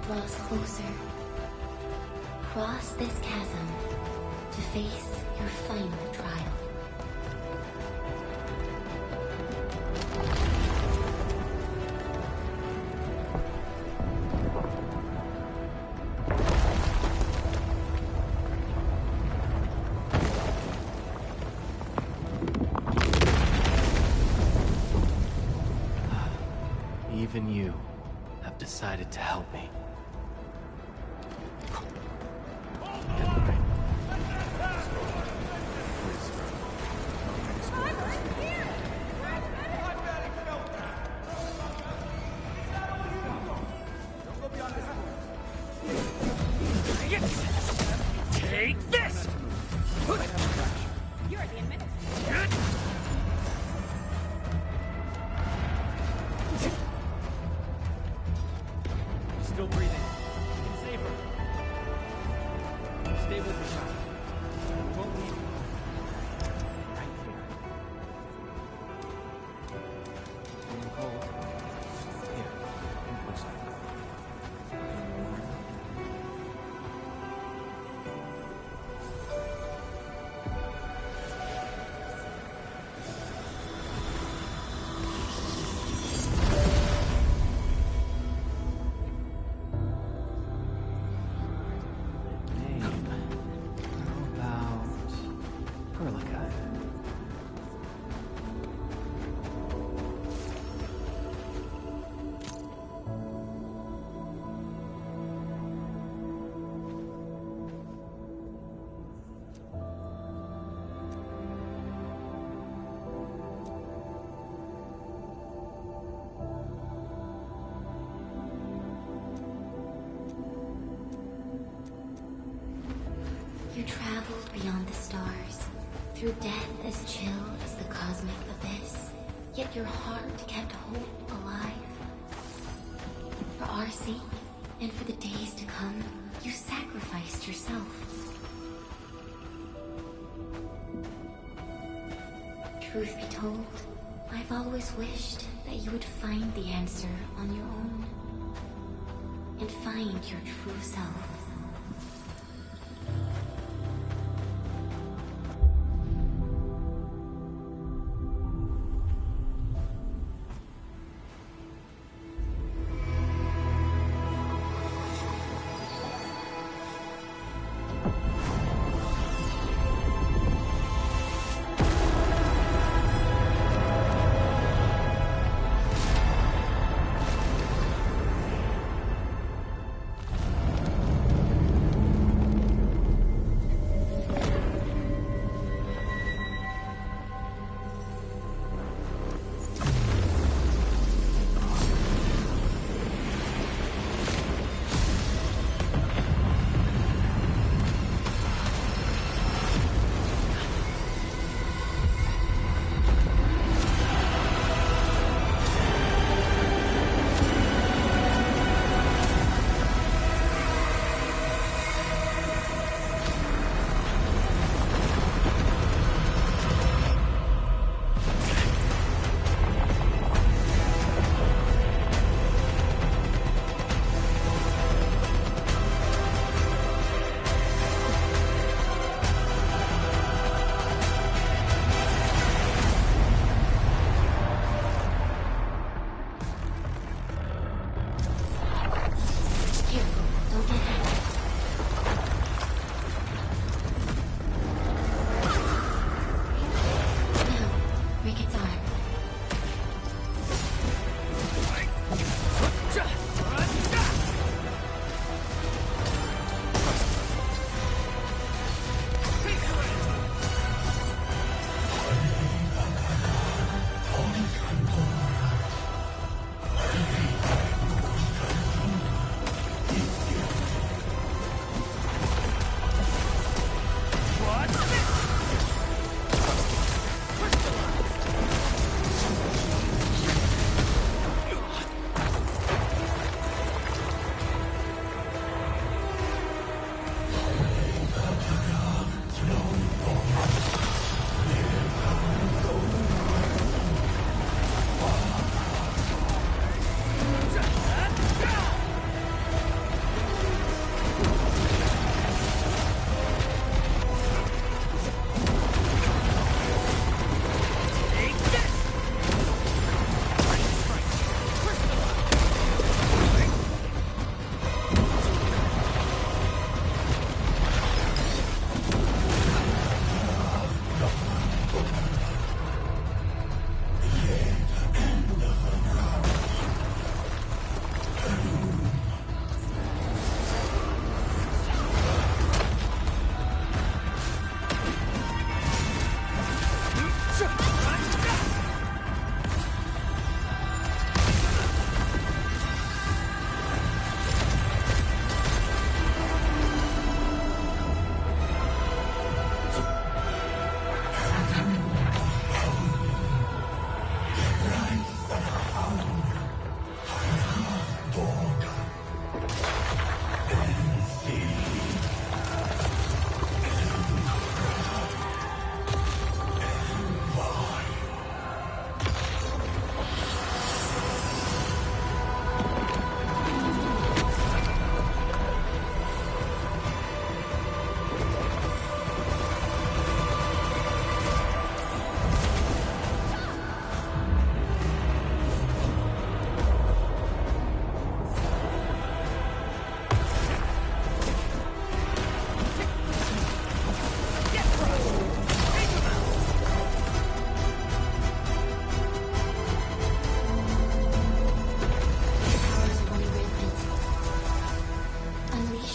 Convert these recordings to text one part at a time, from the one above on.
draws closer. Cross this chasm to face your final trial. Even you have decided to help me. Take this! You're the administrator. Still breathing. You can save her. Stay with me, child. We won't leave you. Right here. Hold. Here. Come closer. You traveled beyond the stars, through death as chill as the cosmic abyss, yet your heart kept hope alive. For our sake, and for the days to come, you sacrificed yourself. Truth be told, I've always wished that you would find the answer on your own, and find your true self.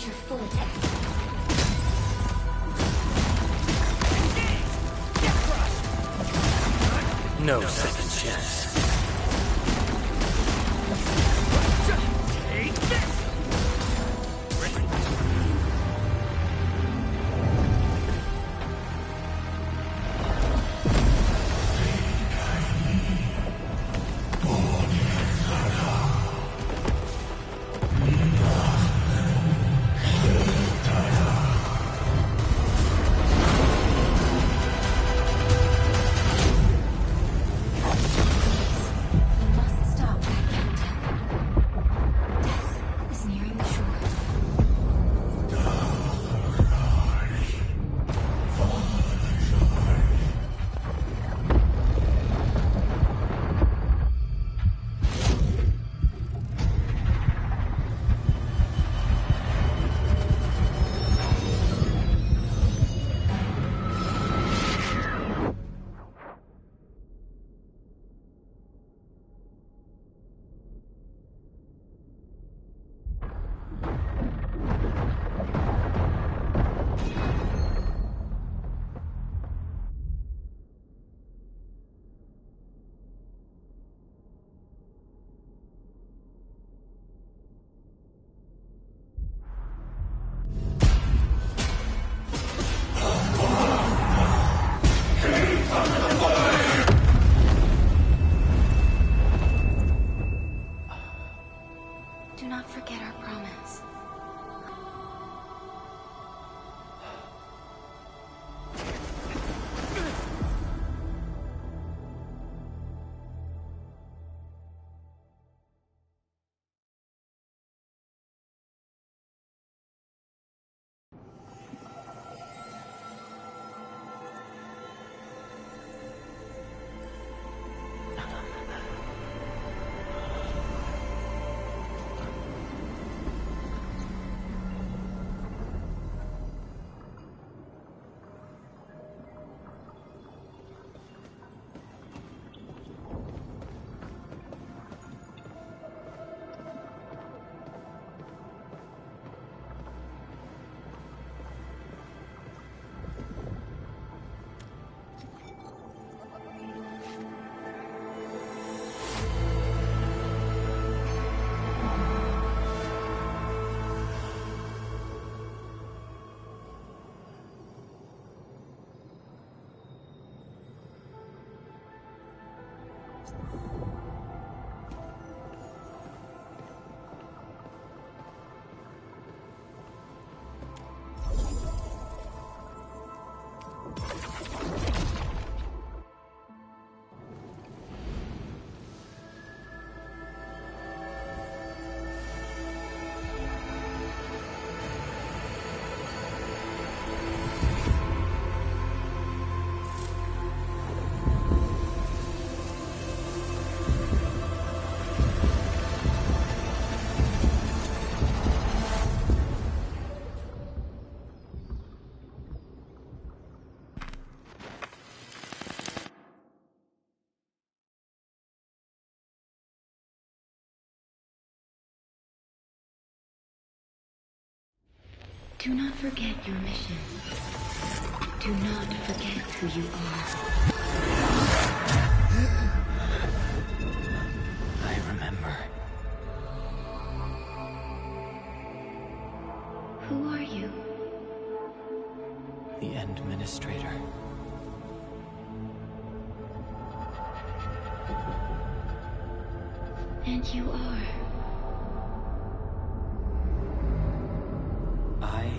unleash your full attention. No second chance. Take this! You must stop that countdown. Death is nearing the shore. Do not forget our promise. Do not forget your mission. Do not forget who you are. I remember. Who are you? The Administrator. And you are. I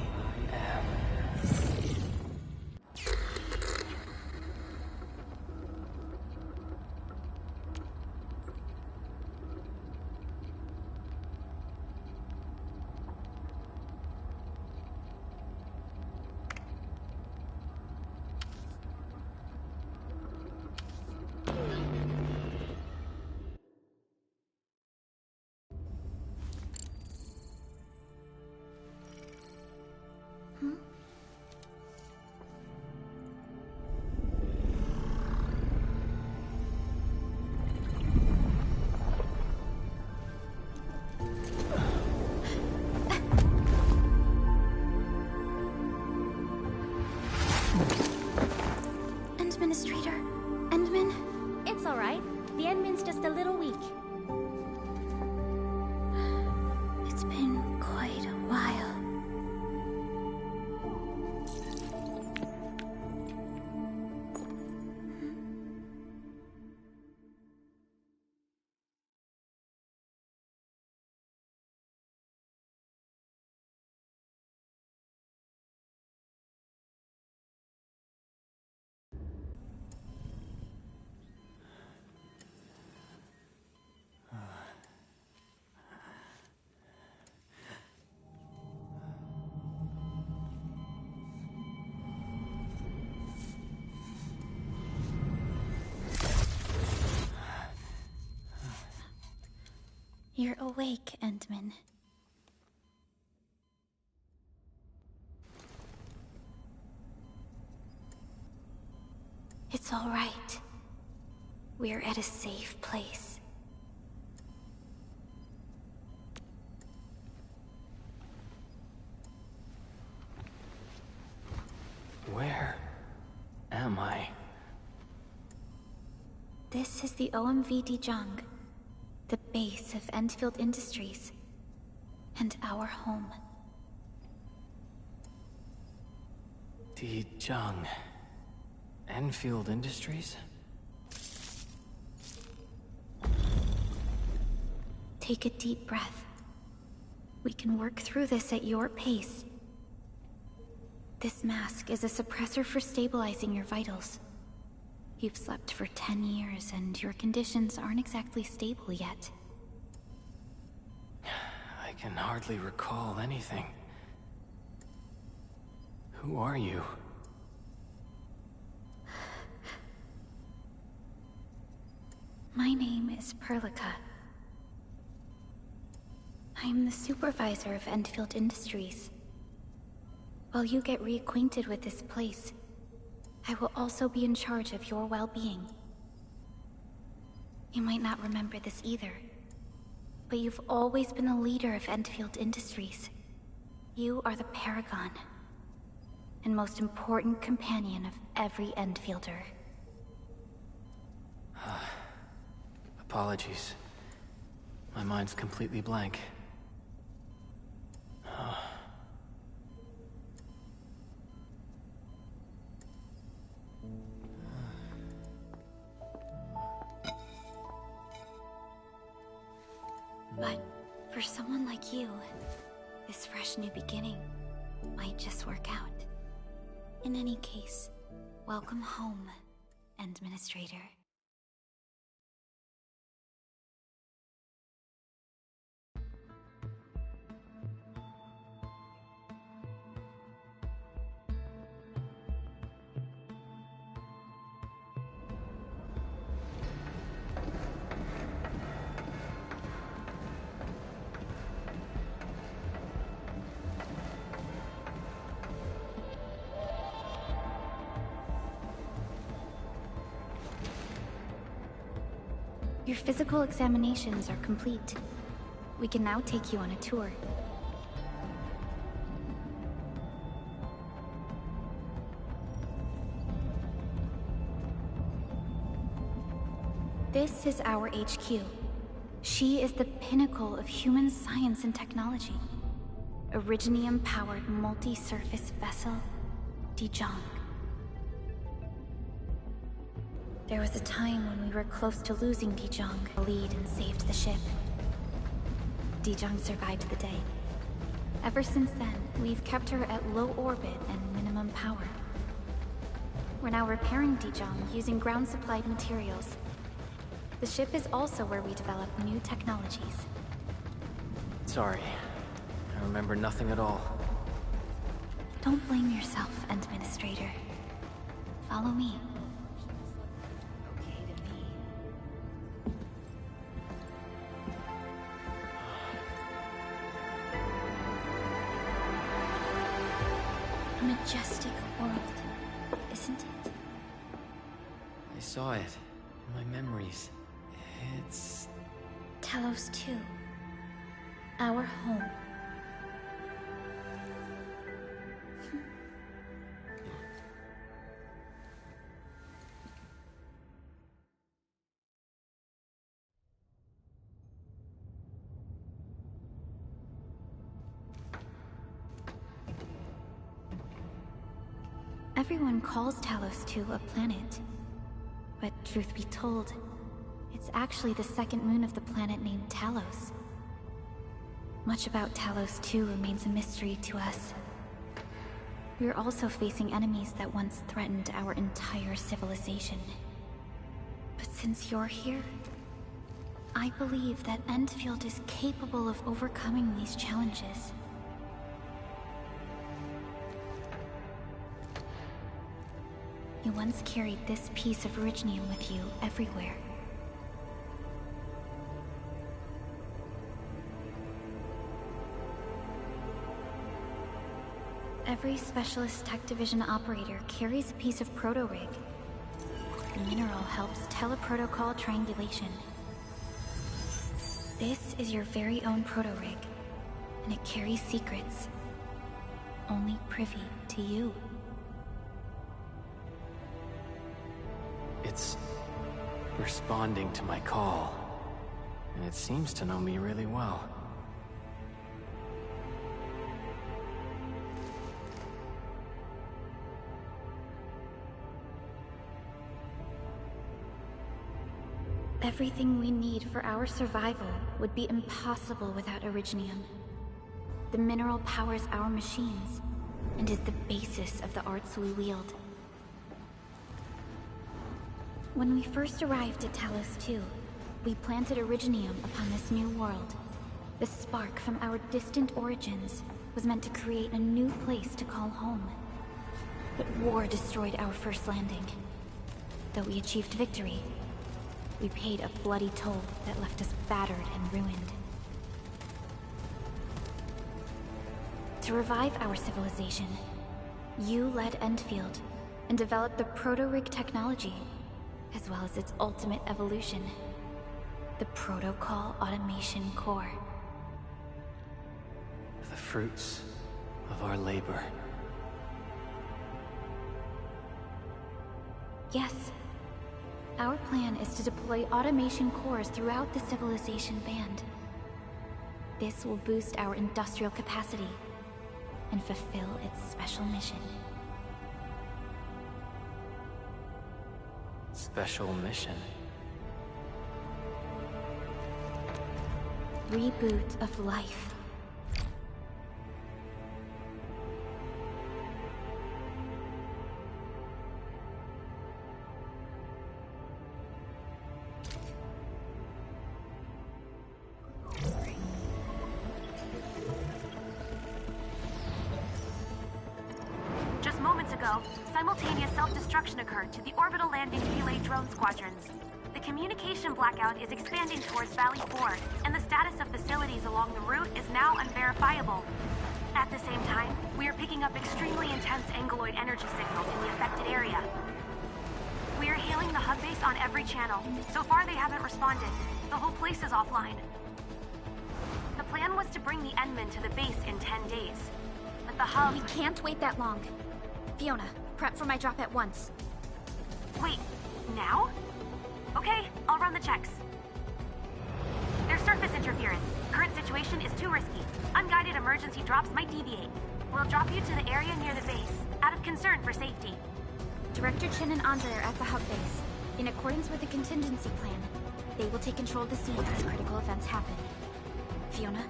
You're awake, Endman. It's all right. We're at a safe place. Where am I? This is the OMV Dijong, the base of Enfield Industries, and our home. Dijong. Enfield Industries? Take a deep breath. We can work through this at your pace. This mask is a suppressor for stabilizing your vitals. You've slept for 10 years, and your conditions aren't exactly stable yet. I can hardly recall anything. Who are you? My name is Perlica. I am the supervisor of Enfield Industries. While you get reacquainted with this place, I will also be in charge of your well-being. You might not remember this either, but you've always been a leader of Enfield Industries. You are the paragon, and most important companion of every Enfielder. Apologies. My mind's completely blank. But for someone like you, this fresh new beginning might just work out. In any case, welcome home, Administrator. Your physical examinations are complete. We can now take you on a tour. This is our HQ. She is the pinnacle of human science and technology. A Originium-powered multi-surface vessel, Dijong. There was a time when we were close to losing Dijong, lead and saved the ship. Dijong survived the day. Ever since then, we've kept her at low orbit and minimum power. We're now repairing Dijong using ground-supplied materials. The ship is also where we develop new technologies. Sorry. I remember nothing at all. Don't blame yourself, Administrator. Follow me. A majestic world, isn't it? I saw it in my memories. It's... Talos 2. Our home. Everyone calls Talos 2 a planet. But truth be told, it's actually the second moon of the planet named Talos. Much about Talos 2 remains a mystery to us. We're also facing enemies that once threatened our entire civilization. But since you're here, I believe that Enfield is capable of overcoming these challenges. You once carried this piece of Originium with you everywhere. Every Specialist Tech Division operator carries a piece of proto-rig. The mineral helps teleprotocol triangulation. This is your very own proto-rig, and it carries secrets only privy to you. It's responding to my call, and it seems to know me really well. Everything we need for our survival would be impossible without Originium. The mineral powers our machines, and is the basis of the arts we wield. When we first arrived at Talos 2, we planted Originium upon this new world. The spark from our distant origins was meant to create a new place to call home. But war destroyed our first landing. Though we achieved victory, we paid a bloody toll that left us battered and ruined. To revive our civilization, you led Enfield and developed the proto-rig technology, as well as its ultimate evolution, the Protocol Automation Core. The fruits of our labor. Yes. Our plan is to deploy automation cores throughout the civilization band. This will boost our industrial capacity and fulfill its special mission. Special mission? Reboot of life. Simultaneous self-destruction occurred to the orbital landing relay drone squadrons. The communication blackout is expanding towards Valley 4, and the status of facilities along the route is now unverifiable. At the same time, we are picking up extremely intense angeloid energy signals in the affected area. We are hailing the hub base on every channel. So far, they haven't responded. The whole place is offline. The plan was to bring the Endman to the base in 10 days. But the hub... We can't wait that long. Fiona, prep for my drop at once. Wait, now? Okay, I'll run the checks. There's surface interference. Current situation is too risky. Unguided emergency drops might deviate. We'll drop you to the area near the base, out of concern for safety. Director Chen and Andre are at the hub base. In accordance with the contingency plan, they will take control of the scene as critical events happen. Fiona,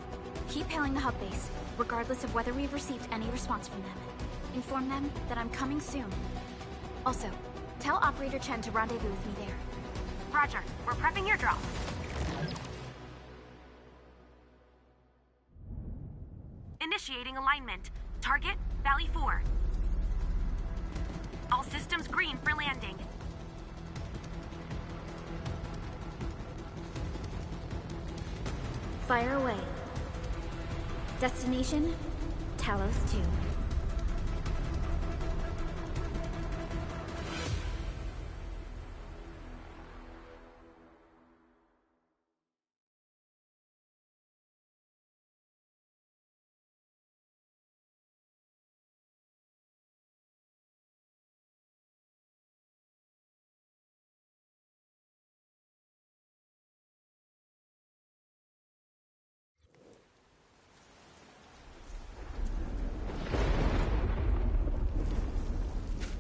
keep hailing the hub base, regardless of whether we've received any response from them. Inform them that I'm coming soon. Also, tell Operator Chen to rendezvous with me there. Roger, we're prepping your drop. Initiating alignment. Target, Valley 4. All systems green for landing. Fire away. Destination, Talos 2.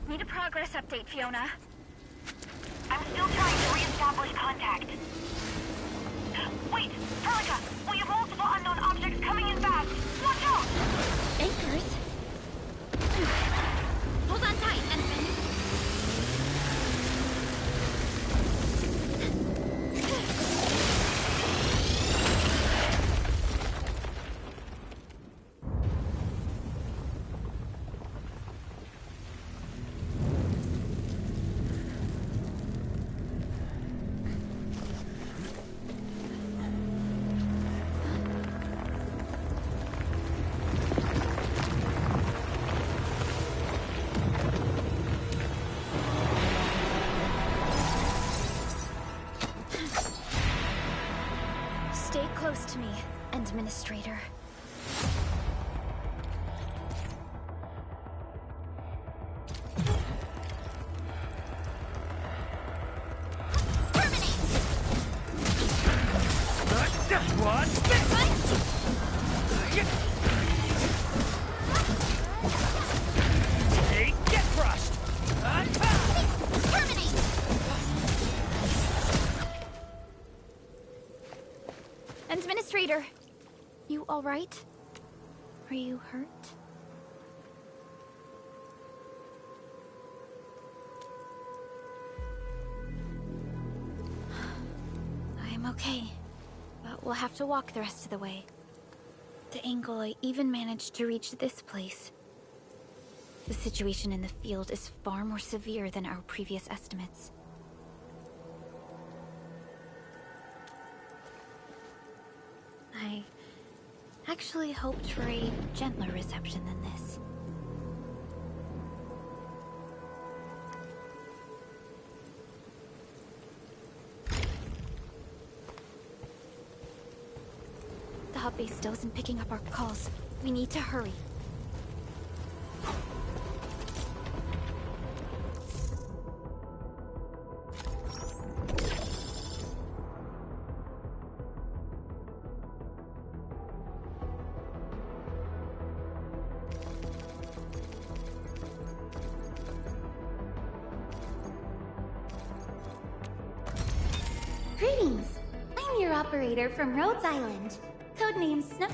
Need a progress update, Fiona. I'm still trying to re-establish contact. Wait, Felica, we have multiple unknown objects coming in fast. Watch out! Anchors? Hold on tight, Ensign. Administrator. Administrator, you all right? Are you hurt? I'm okay, but we'll have to walk the rest of the way. The angle I even managed to reach this place. The situation in the field is far more severe than our previous estimates. I actually hoped for a gentler reception than this. The hub base still isn't picking up our calls. We need to hurry. Greetings! I'm your operator from Rhodes Island. Codename Snow.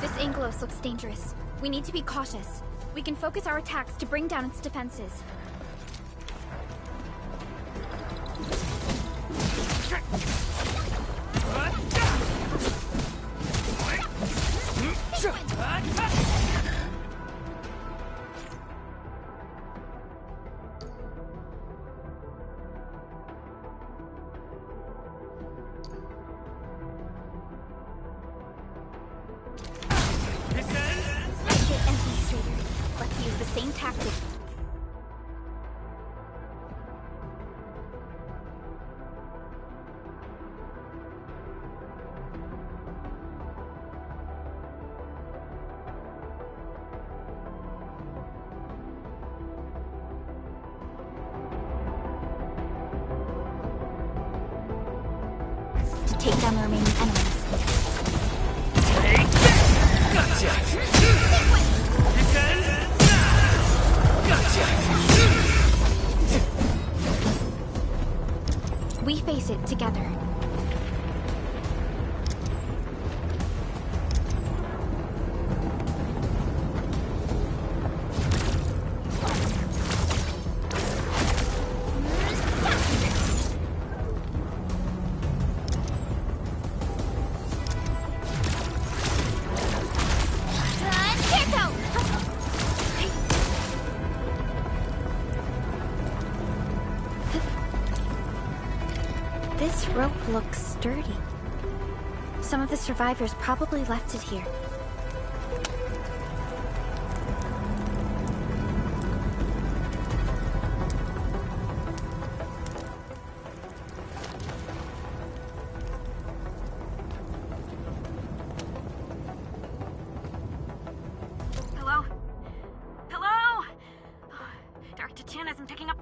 This Anglos looks dangerous. We need to be cautious. We can focus our attacks to bring down its defenses. Administrator, let's use the same tactic. To take down the remaining enemies. We face it together. This rope looks sturdy. Some of the survivors probably left it here. Hello? Hello? Dr. Chan isn't picking up.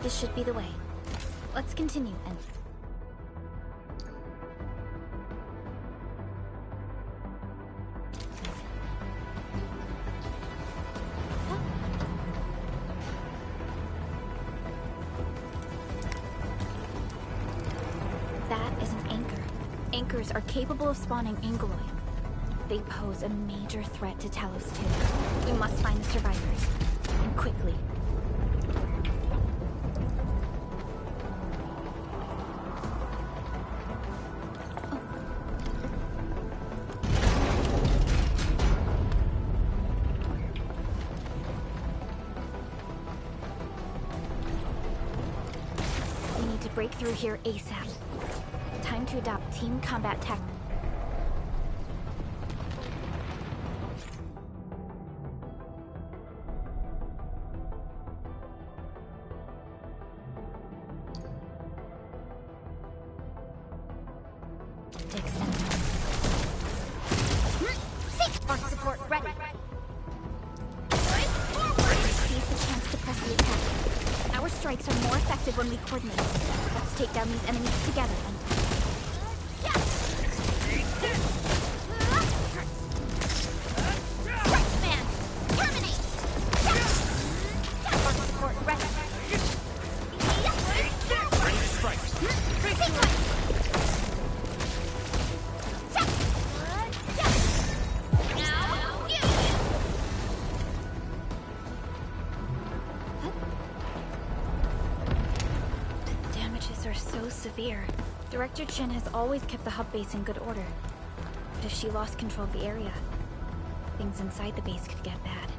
This should be the way. Let's continue and... That is an anchor. anchors are capable of spawning Angoloi. They pose a major threat to Talos too. We must find the survivors. And quickly. We need to break through here ASAP. Time to adopt team combat tactics. Arc support ready. Seize the chance to press the attack. Our strikes are more effective when we coordinate. Let's take down these enemies together and... Marksman! Terminate! Arc support ready. Ready to strike. Sequence! The damages are so severe. Director Chin has always kept the hub base in good order. But if she lost control of the area, things inside the base could get bad.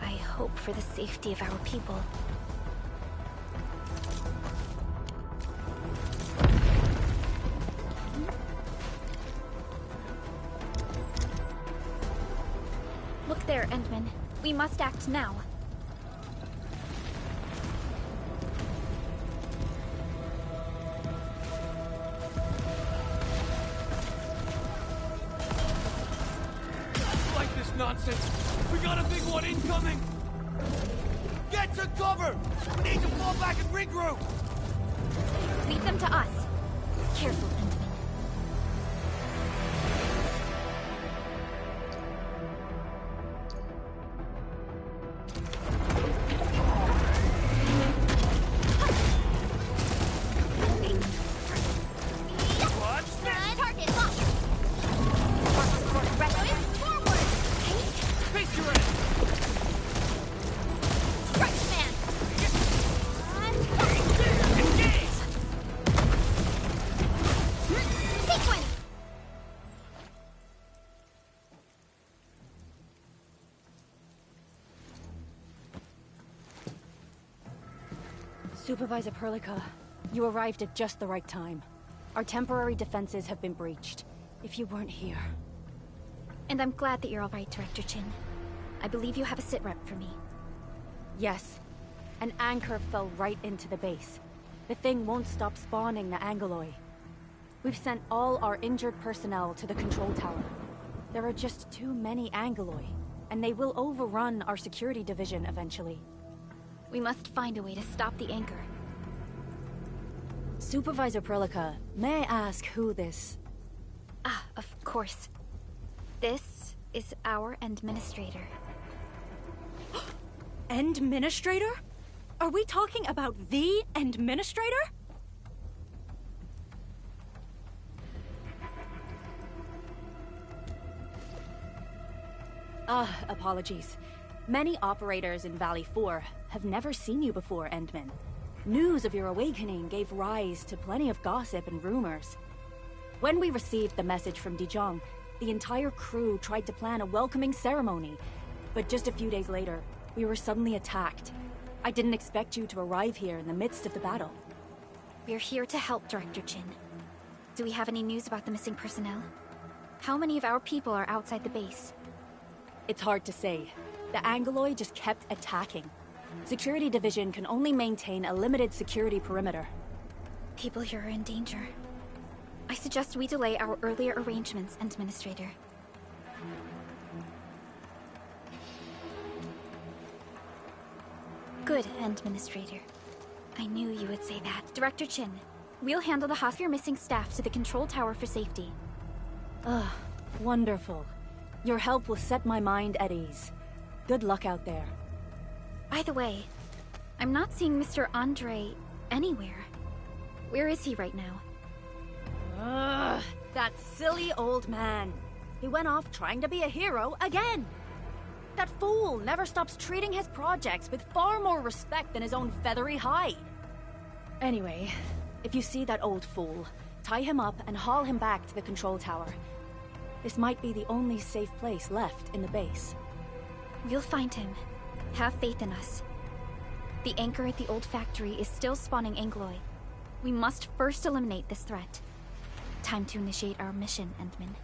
I hope for the safety of our people. Look there, Endman. We must act now. Like this nonsense. We got a big one incoming. Get to cover. We need to fall back and regroup. Leave them to us. Careful, Endman. Target locked. Arc support ready. Forward. Face your end. Marksman. Engage. Sequence. Supervisor Perlica, you arrived at just the right time. Our temporary defenses have been breached. If you weren't here... And I'm glad that you're all right, Director Chin. I believe you have a sitrep for me. Yes. An anchor fell right into the base. The thing won't stop spawning the Angoloi. We've sent all our injured personnel to the control tower. There are just too many Angoloi, and they will overrun our security division eventually. We must find a way to stop the anchor. Supervisor Perlica, may I ask who this... Ah, of course. This is our administrator. Administrator? Are we talking about the administrator? Apologies. Many operators in Valley 4 have never seen you before, Endman. News of your awakening gave rise to plenty of gossip and rumors. When we received the message from Dijon, the entire crew tried to plan a welcoming ceremony, but just a few days later, we were suddenly attacked. I didn't expect you to arrive here in the midst of the battle. We're here to help, Director Chin. Do we have any news about the missing personnel? How many of our people are outside the base? It's hard to say. The Angoloi just kept attacking. Security Division can only maintain a limited security perimeter. People here are in danger. I suggest we delay our earlier arrangements, Administrator. Good, Administrator. I knew you would say that. Director Chin, we'll handle the hostage missing staff to the control tower for safety. Wonderful. Your help will set my mind at ease. Good luck out there. By the way, I'm not seeing Mr. Andre anywhere. Where is he right now? That silly old man. He went off trying to be a hero again. That fool never stops treating his projects with far more respect than his own feathery hide. Anyway, if you see that old fool, tie him up and haul him back to the control tower. This might be the only safe place left in the base. We'll find him. Have faith in us. The anchor at the old factory is still spawning Angloy. We must first eliminate this threat. Time to initiate our mission, Endman.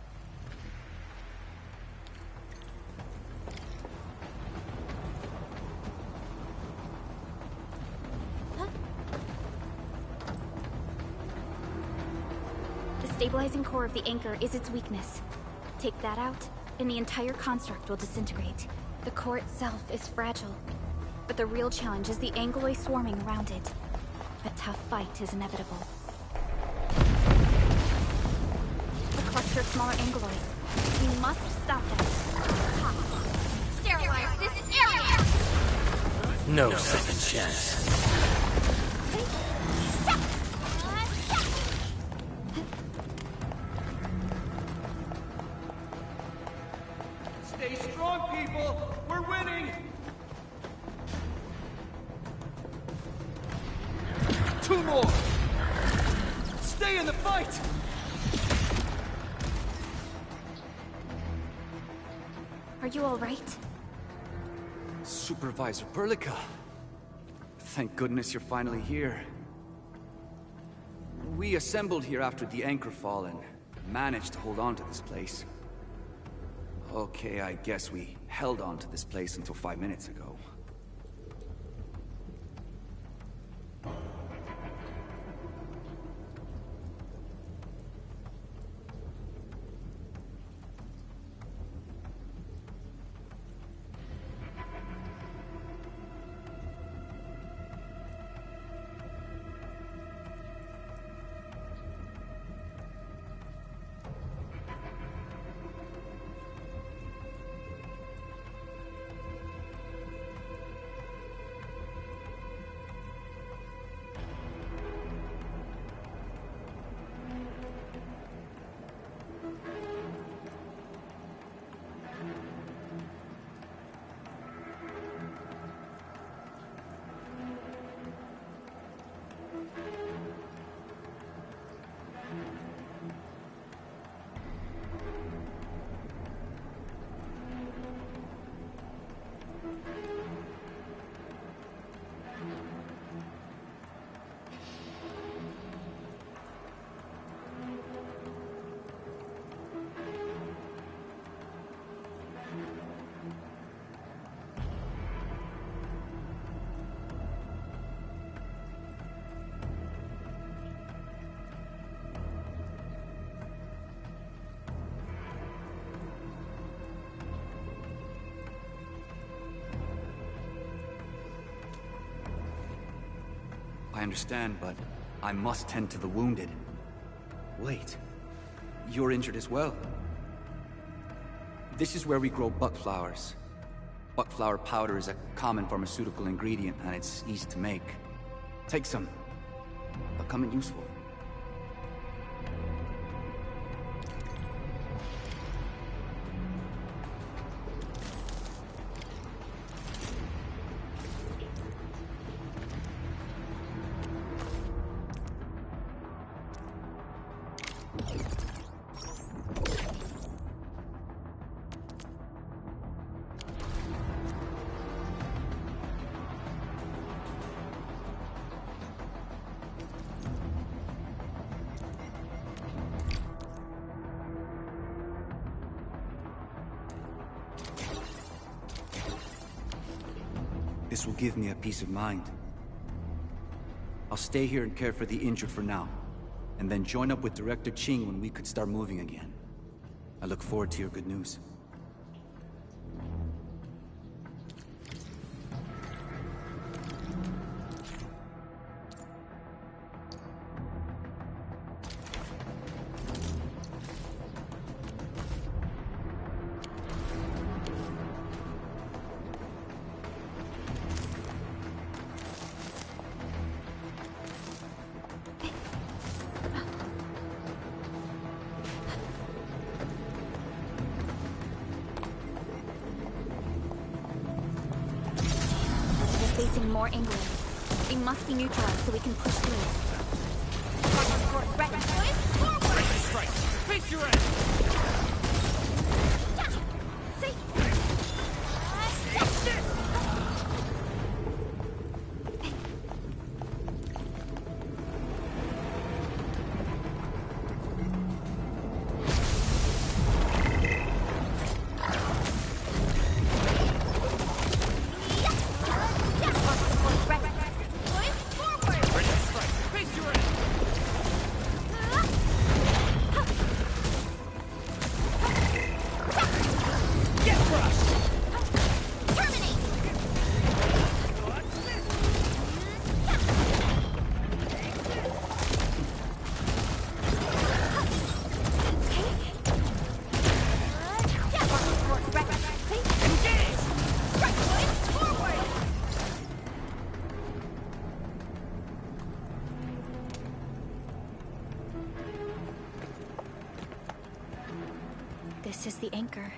The stabilizing core of the anchor is its weakness. Take that out, and the entire construct will disintegrate. The core itself is fragile, but the real challenge is the Angloy swarming around it. A tough fight is inevitable. A cluster of smaller Angloy. We must stop them. Sterilize this area! No second chance. Stay strong, people! We're winning! Two more! Stay in the fight! Are you all right? Supervisor Berlica. Thank goodness you're finally here. We assembled here after the anchor fall and managed to hold on to this place. Okay, I guess we held on to this place until 5 minutes ago. I understand, but I must tend to the wounded. Wait, you're injured as well. This is where we grow buckflowers. Buckflower powder is a common pharmaceutical ingredient, and it's easy to make. Take some. They'll come in useful. This will give me a peace of mind. I'll stay here and care for the injured for now, and then join up with Director Ching when we could start moving again. I look forward to your good news. detecting more angling. They must be neutralized so we can push through. Ready. Ready to strike. Face your end. This is the anchor,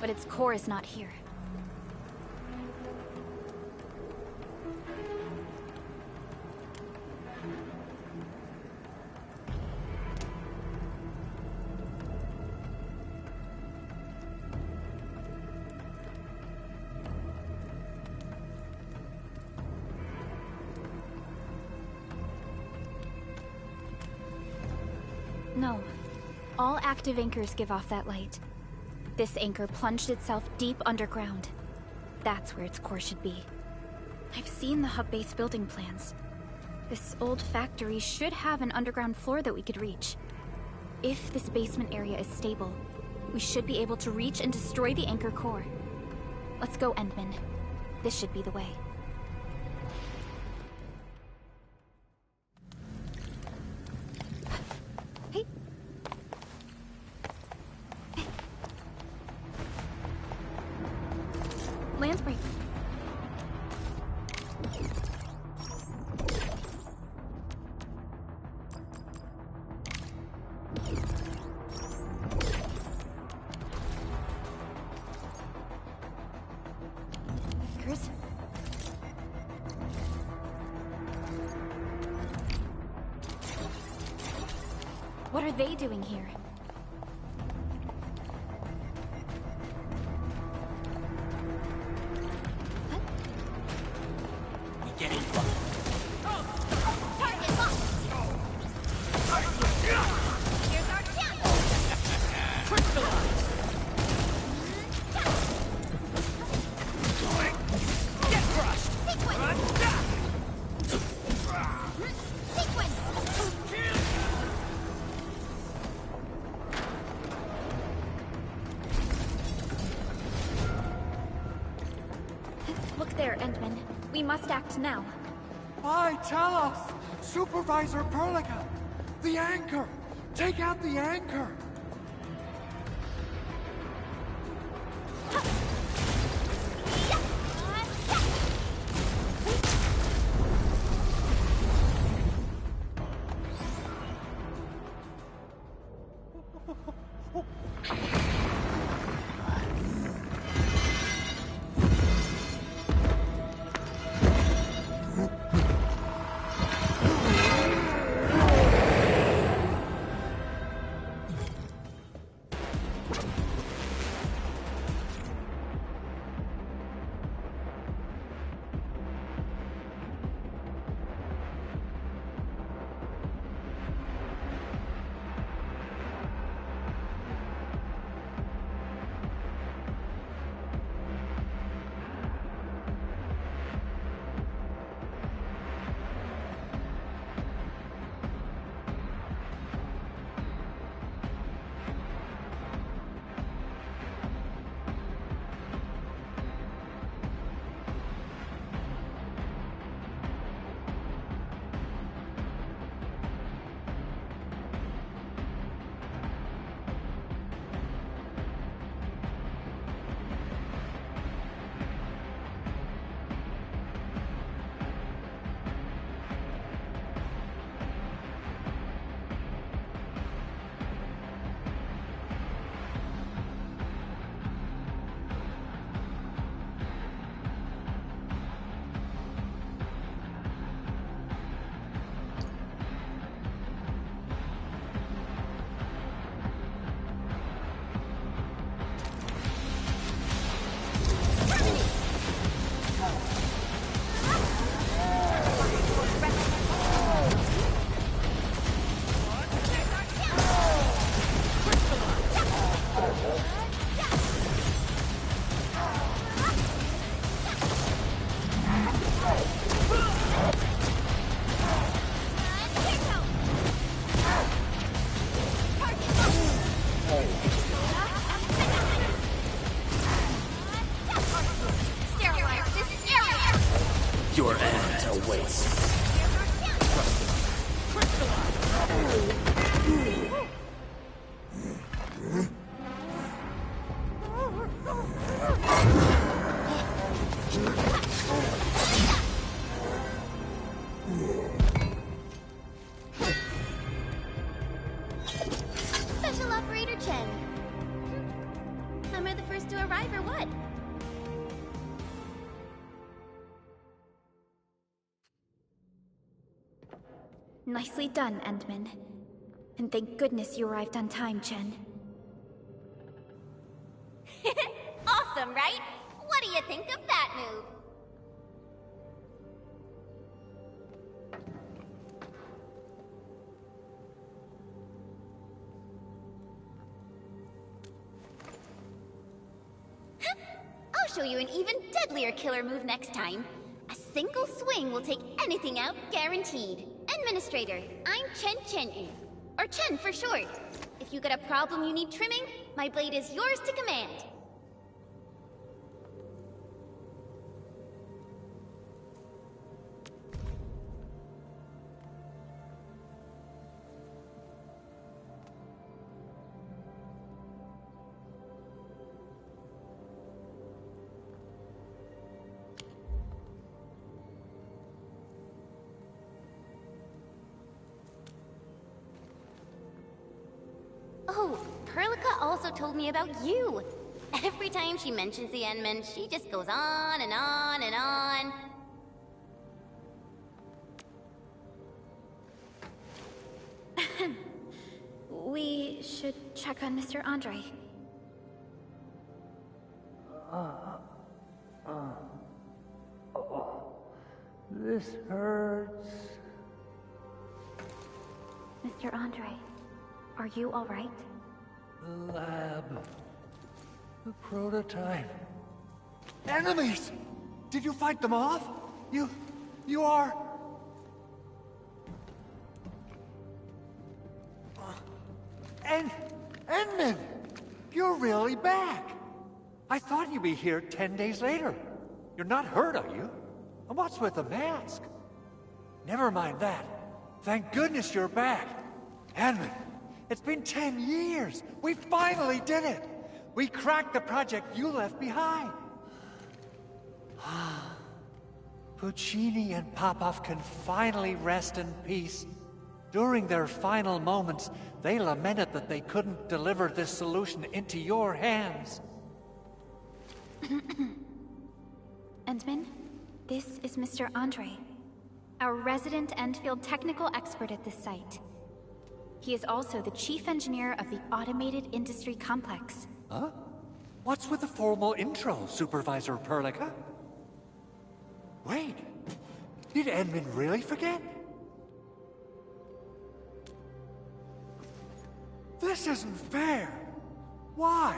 but its core is not here. No. All active anchors give off that light. This anchor plunged itself deep underground. That's where its core should be. I've seen the hub base building plans. This old factory should have an underground floor that we could reach. If this basement area is stable, we should be able to reach and destroy the anchor core. Let's go, Endman. This should be the way. Hey. Lance break. Chris? What are they doing here? Look there, Endman. We must act now. Aye, tell us! Supervisor Perlica! The anchor! Take out the anchor! Special Operator Chen. Am I the first to arrive or what? Nicely done, Endman. And thank goodness you arrived on time, Chen. Awesome, right? What do you think of that move? I'll show you an even deadlier killer move next time. A single swing will take anything out, guaranteed. Administrator, I'm Chen Chen, or Chen for short. If you got a problem you need trimming, my blade is yours to command. Oh, Perlica also told me about you. Every time she mentions the Endman, she just goes on and on and on. We should check on Mr. Andre. This hurts. Mr. Andre, are you all right? The lab. The prototype. Enemies! Did you fight them off? You are... Endman! You're really back! I thought you'd be here 10 days later. You're not hurt, are you? And what's with the mask? Never mind that. Thank goodness you're back. Endman, it's been 10 years. We finally did it. We cracked the project you left behind. Puccini and Popov can finally rest in peace. During their final moments, they lamented that they couldn't deliver this solution into your hands. Endman, this is Mr. Andre, our resident Enfield technical expert at this site. He is also the chief engineer of the Automated Industry Complex. Huh? What's with the formal intro, Supervisor Perlica? Wait, did Endman really forget? This isn't fair. Why?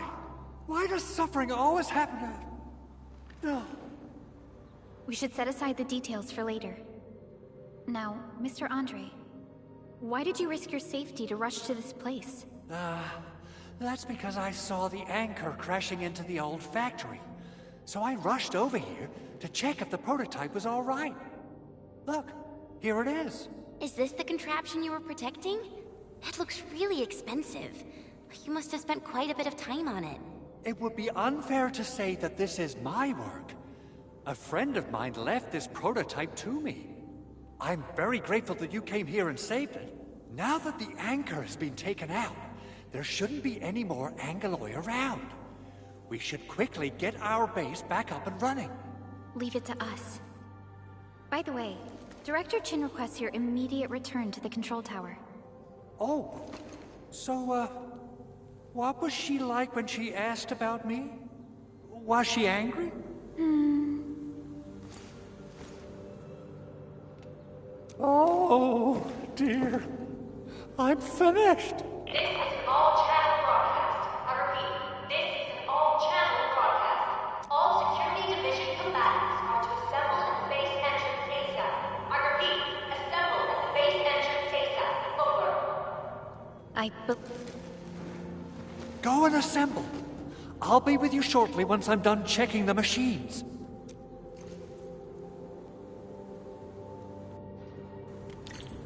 Why does suffering always happen to... No. We should set aside the details for later. Now, Mr. Andre, why did you risk your safety to rush to this place? That's because I saw the anchor crashing into the old factory. So I rushed over here to check if the prototype was all right. Look, here it is. Is this the contraption you were protecting? That looks really expensive. You must have spent quite a bit of time on it. It would be unfair to say that this is my work. A friend of mine left this prototype to me. I'm very grateful that you came here and saved it. Now that the anchor has been taken out, there shouldn't be any more Angaloi around. We should quickly get our base back up and running. Leave it to us. By the way, Director Chin requests your immediate return to the control tower. Oh, so, what was she like when she asked about me? Was she angry? Oh, dear. I'm finished. This is an all-channel broadcast. I repeat, this is an all-channel broadcast. All security division combatants are to assemble at the base entrance ASAP. I repeat, assemble at the base entrance ASAP. Over. Go and assemble. I'll be with you shortly once I'm done checking the machines.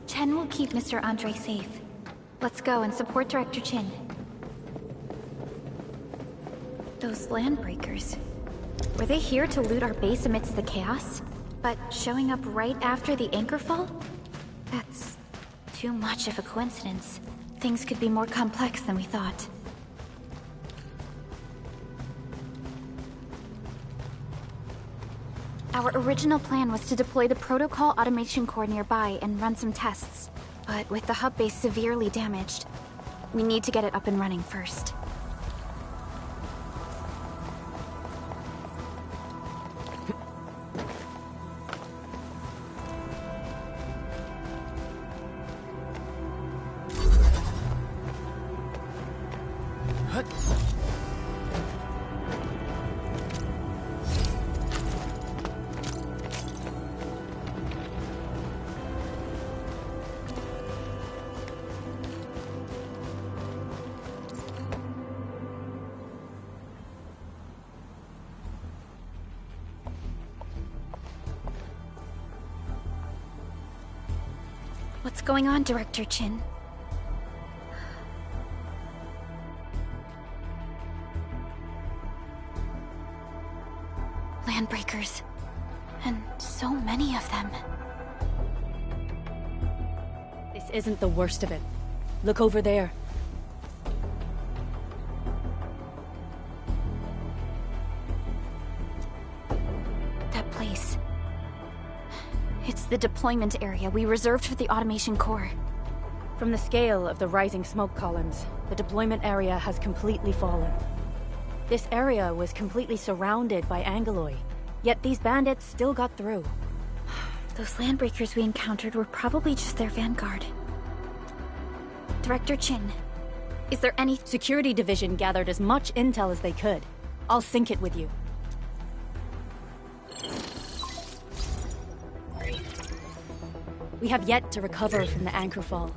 Chen will keep Mr. Andre safe. Let's go and support Director Chin. Those landbreakers. Were they here to loot our base amidst the chaos? But showing up right after the anchor fall? That's too much of a coincidence. Things could be more complex than we thought. Our original plan was to deploy the protocol automation core nearby and run some tests. But with the hub base severely damaged, we need to get it up and running first. What's going on, Director Chin? Landbreakers. And so many of them. This isn't the worst of it. Look over there. That place. It's the deployment area we reserved for the automation core. From the scale of the rising smoke columns, the deployment area has completely fallen. This area was completely surrounded by Angeloi, yet these bandits still got through. Those landbreakers we encountered were probably just their vanguard. Director Chin, is there any— Security Division gathered as much intel as they could. I'll sync it with you. We have yet to recover from the anchor fall.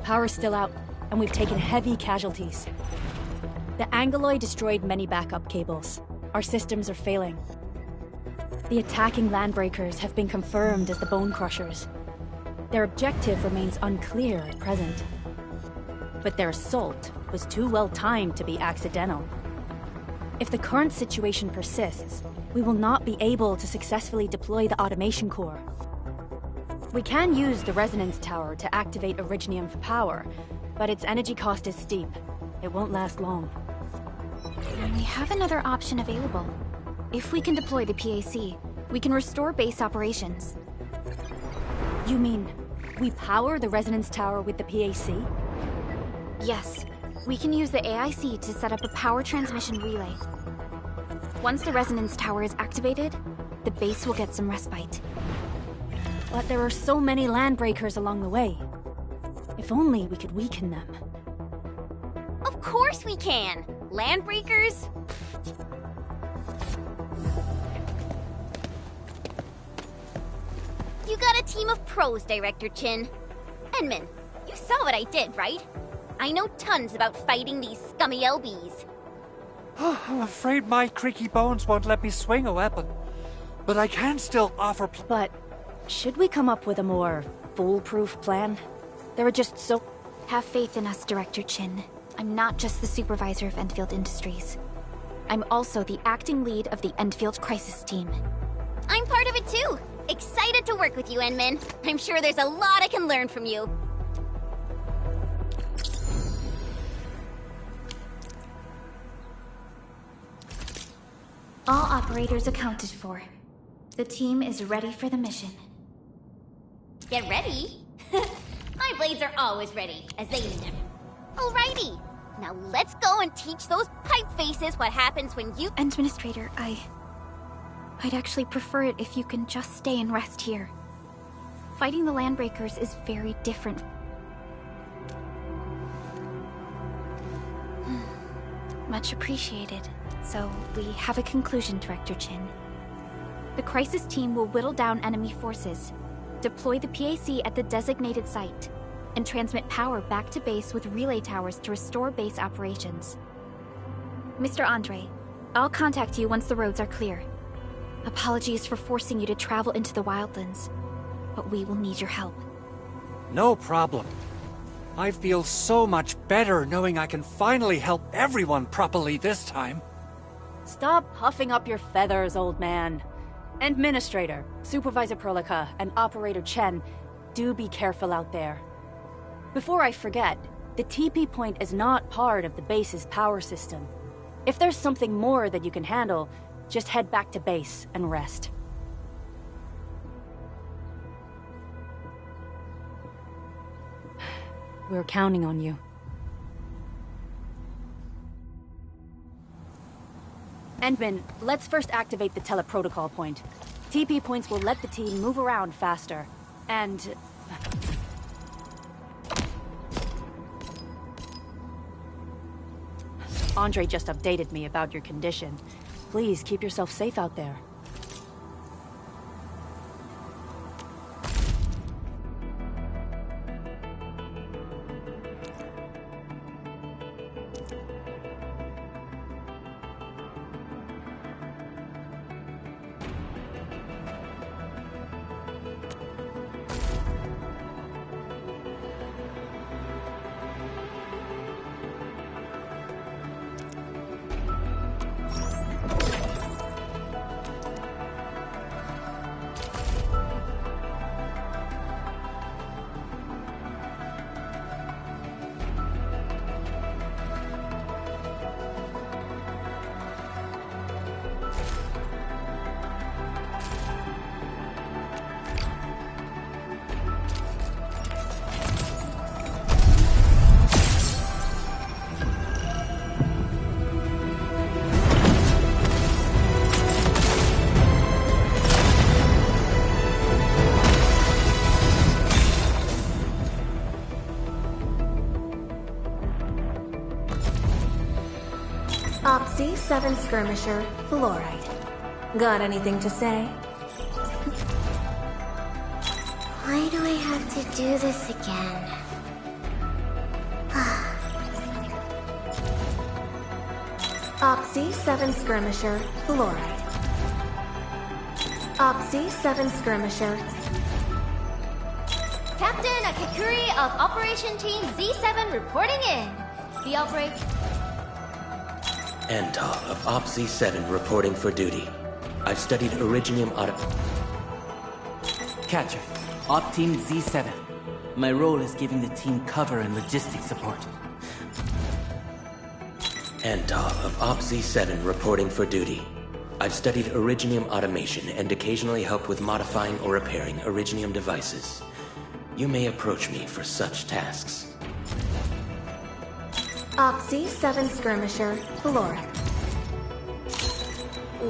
Power's still out, and we've taken heavy casualties. The Angeloi destroyed many backup cables. Our systems are failing. The attacking landbreakers have been confirmed as the Bone Crushers. Their objective remains unclear at present. But their assault was too well timed to be accidental. If the current situation persists, we will not be able to successfully deploy the automation core. We can use the resonance tower to activate Originium for power, but its energy cost is steep. It won't last long. We have another option available. If we can deploy the PAC, we can restore base operations. You mean, we power the resonance tower with the PAC? Yes. We can use the AIC to set up a power transmission relay. Once the resonance tower is activated, the base will get some respite. But there are so many landbreakers along the way. If only we could weaken them. Of course we can! Landbreakers? You got a team of pros, Director Chin. Enman, you saw what I did, right? I know tons about fighting these scummy LBs. I'm afraid my creaky bones won't let me swing a weapon. But I can still offer... But should we come up with a more foolproof plan? There are just so... Have faith in us, Director Chin. I'm not just the supervisor of Enfield Industries. I'm also the acting lead of the Enfield Crisis Team. I'm part of it too! Excited to work with you, Enman. I'm sure there's a lot I can learn from you. All operators accounted for. The team is ready for the mission. Get ready? My blades are always ready, as they need them. Alrighty, now let's go and teach those pipe faces what happens when you— Administrator, I'd actually prefer it if you can just stay and rest here. Fighting the Landbreakers is very different. Much appreciated. So, we have a conclusion, Director Chin. The Crisis Team will whittle down enemy forces, deploy the PAC at the designated site, and transmit power back to base with relay towers to restore base operations. Mr. Andre, I'll contact you once the roads are clear. Apologies for forcing you to travel into the wildlands, but we will need your help. No problem. I feel so much better knowing I can finally help everyone properly this time. Stop puffing up your feathers, old man. Administrator, Supervisor Perlica, and Operator Chen, do be careful out there. Before I forget, the TP point is not part of the base's power system. If there's something more that you can handle, just head back to base and rest. We're counting on you. Endman, let's first activate the teleprotocol point. TP points will let the team move around faster. And... Andre just updated me about your condition. Please keep yourself safe out there. Opsy 7 Skirmisher, Fluorite. Got anything to say? Why do I have to do this again? Opsy 7 Skirmisher, Fluorite. Opsy 7 Skirmisher. Captain Akikuri of Operation Team Z7 reporting in. The operate... Antal of Opsy 7 reporting for duty. I've studied Originium auto... Catcher, Op Team Z7. My role is giving the team cover and logistics support. Antal of Opsy 7 reporting for duty. I've studied Originium automation and occasionally help with modifying or repairing Originium devices. You may approach me for such tasks. Opsy 7 Skirmisher, Fluorite.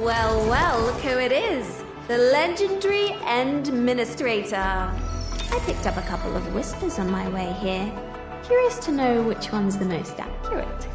Well, well, look who it is. The legendary Administrator. I picked up a couple of whispers on my way here. Curious to know which one's the most accurate.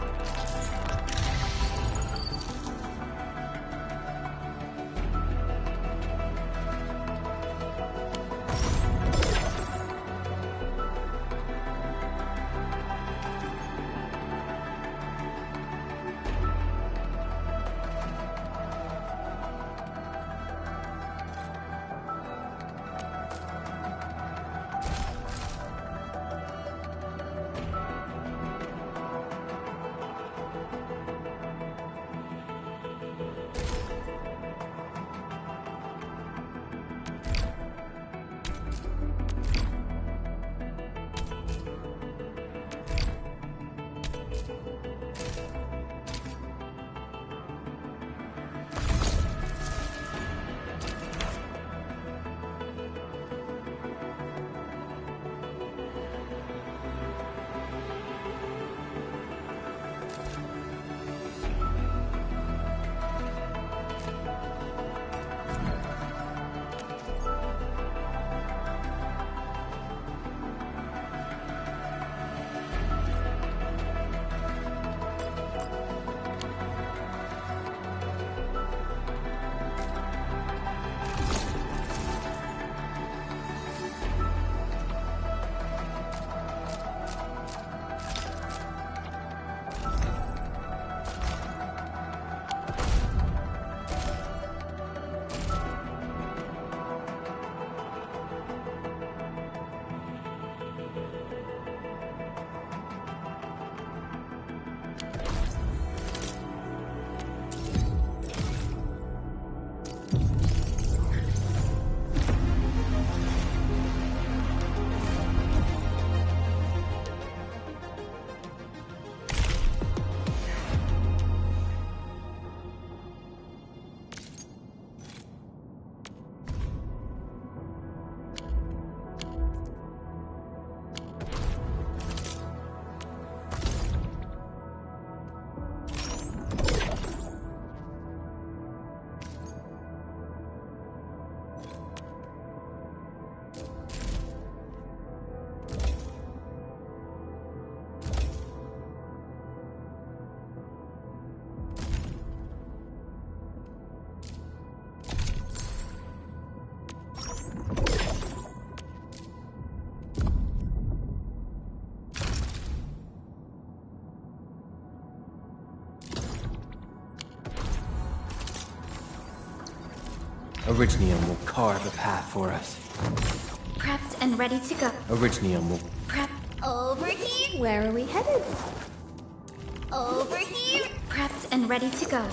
Originium will carve a path for us. Prepped and ready to go. Originium will... Prep. Over here. Where are we headed? Over here. Prepped and ready to go.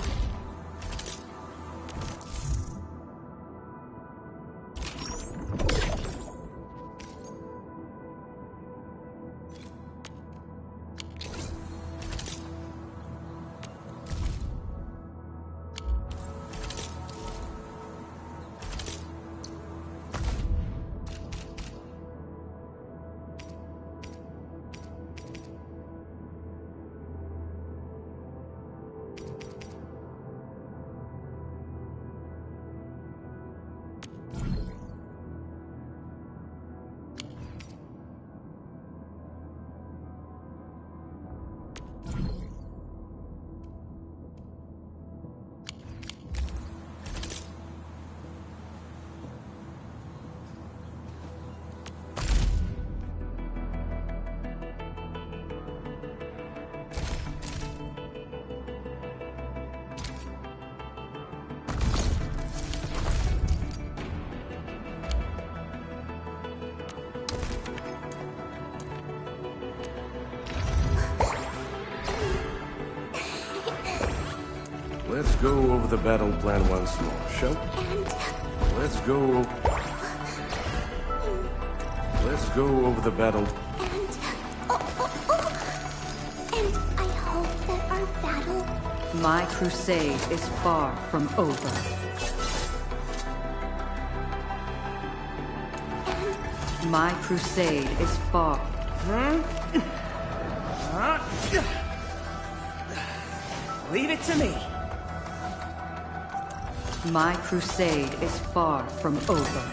Let's go over the battle plan once more, shall we? Let's go... Let's go over the battle... And I hope that our battle... My crusade is far from over. My crusade is far... Leave it to me. My crusade is far from over.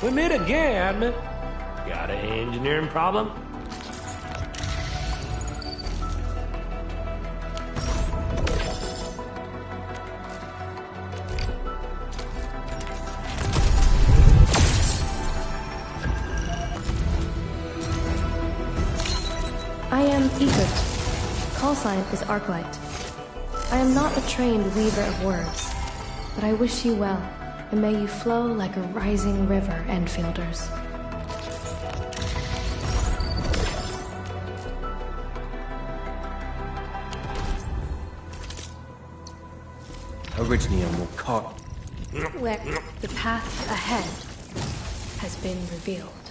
We meet again, Admin. Got an engineering problem? I am Egypt. Call sign is Arknight. I am not a trained weaver of words, but I wish you well, and may you flow like a rising river, Enfielders. Originium will carve. Where the path ahead has been revealed.